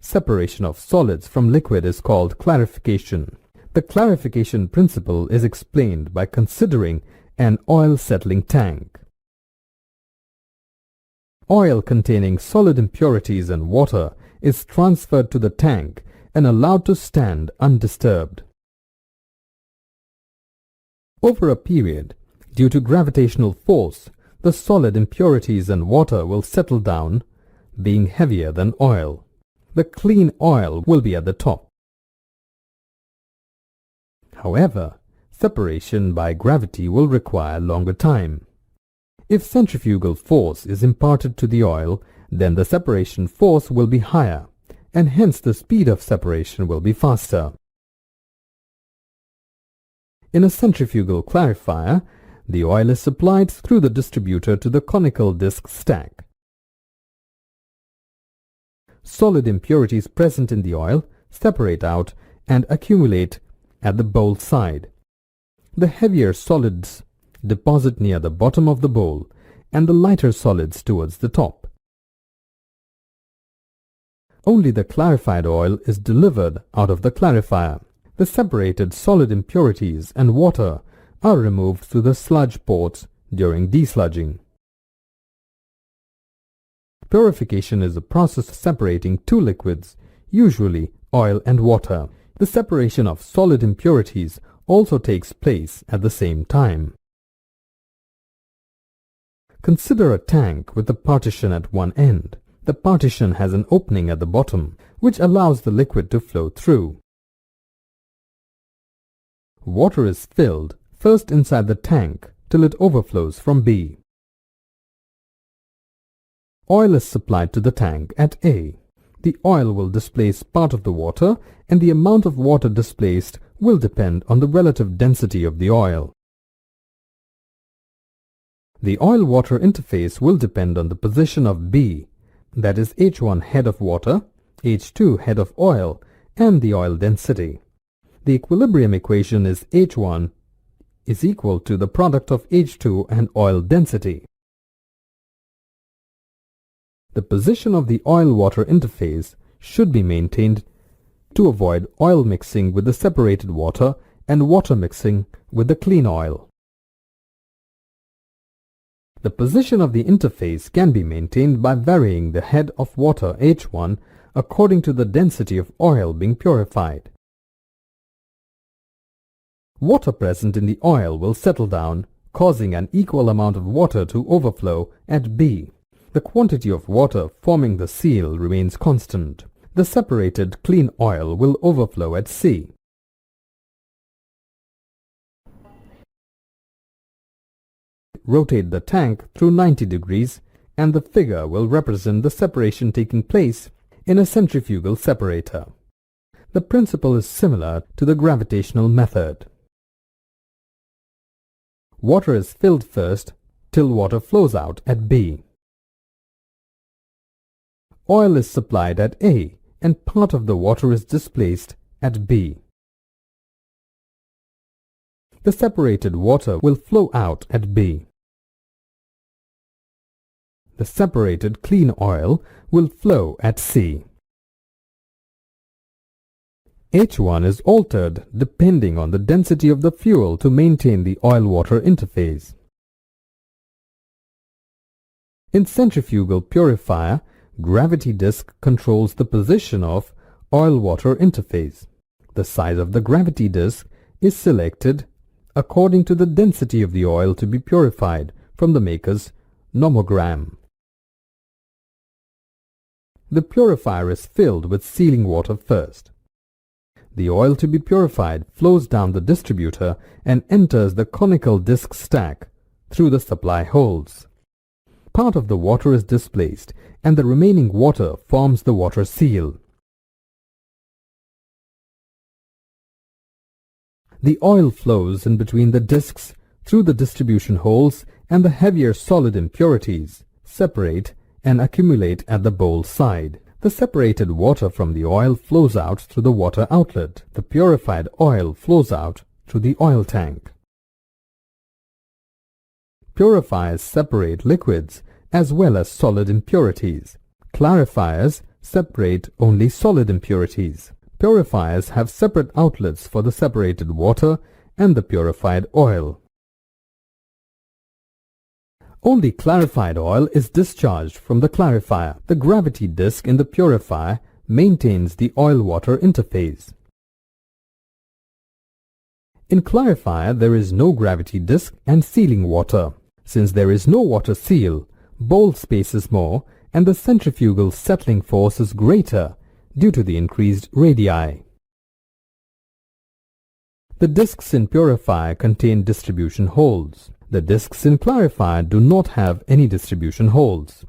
Separation of solids from liquid is called clarification. The clarification principle is explained by considering an oil settling tank. Oil containing solid impurities and water is transferred to the tank and allowed to stand undisturbed. Over a period, due to gravitational force, the solid impurities and water will settle down, being heavier than oil. The clean oil will be at the top. However, separation by gravity will require longer time. If centrifugal force is imparted to the oil, then the separation force will be higher, and hence the speed of separation will be faster. In a centrifugal clarifier, the oil is supplied through the distributor to the conical disc stack. Solid impurities present in the oil separate out and accumulate at the bowl side. The heavier solids deposit near the bottom of the bowl and the lighter solids towards the top. Only the clarified oil is delivered out of the clarifier. The separated solid impurities and water are removed through the sludge ports during desludging. Purification is a process separating two liquids, usually oil and water. The separation of solid impurities also takes place at the same time. Consider a tank with a partition at one end. The partition has an opening at the bottom, which allows the liquid to flow through. Water is filled first inside the tank till it overflows from B. Oil is supplied to the tank at A. The oil will displace part of the water, and the amount of water displaced will depend on the relative density of the oil. The oil-water interface will depend on the position of B, that is H1 head of water, H2 head of oil, and the oil density. The equilibrium equation is H1 is equal to the product of H2 and oil density. The position of the oil-water interface should be maintained to avoid oil mixing with the separated water and water mixing with the clean oil. The position of the interface can be maintained by varying the head of water H1 according to the density of oil being purified. Water present in the oil will settle down, causing an equal amount of water to overflow at B. The quantity of water forming the seal remains constant. The separated clean oil will overflow at C. Rotate the tank through 90 degrees and the figure will represent the separation taking place in a centrifugal separator. The principle is similar to the gravitational method. Water is filled first till water flows out at B. Oil is supplied at A and part of the water is displaced at B. The separated water will flow out at B. The separated clean oil will flow at C. H1 is altered depending on the density of the fuel to maintain the oil-water interface. In centrifugal purifier, gravity disk controls the position of oil-water interface. The size of the gravity disk is selected according to the density of the oil to be purified from the maker's nomogram. The purifier is filled with sealing water first. The oil to be purified flows down the distributor and enters the conical disc stack through the supply holes. Part of the water is displaced and the remaining water forms the water seal. The oil flows in between the discs through the distribution holes and the heavier solid impurities separate and accumulate at the bowl side. The separated water from the oil flows out through the water outlet. The purified oil flows out through the oil tank. Purifiers separate liquids as well as solid impurities. Clarifiers separate only solid impurities. Purifiers have separate outlets for the separated water and the purified oil. Only clarified oil is discharged from the clarifier. The gravity disk in the purifier maintains the oil-water interface. In clarifier, there is no gravity disk and sealing water. Since there is no water seal, bowl space is more and the centrifugal settling force is greater due to the increased radii. The discs in purifier contain distribution holes. The discs in clarifier do not have any distribution holes.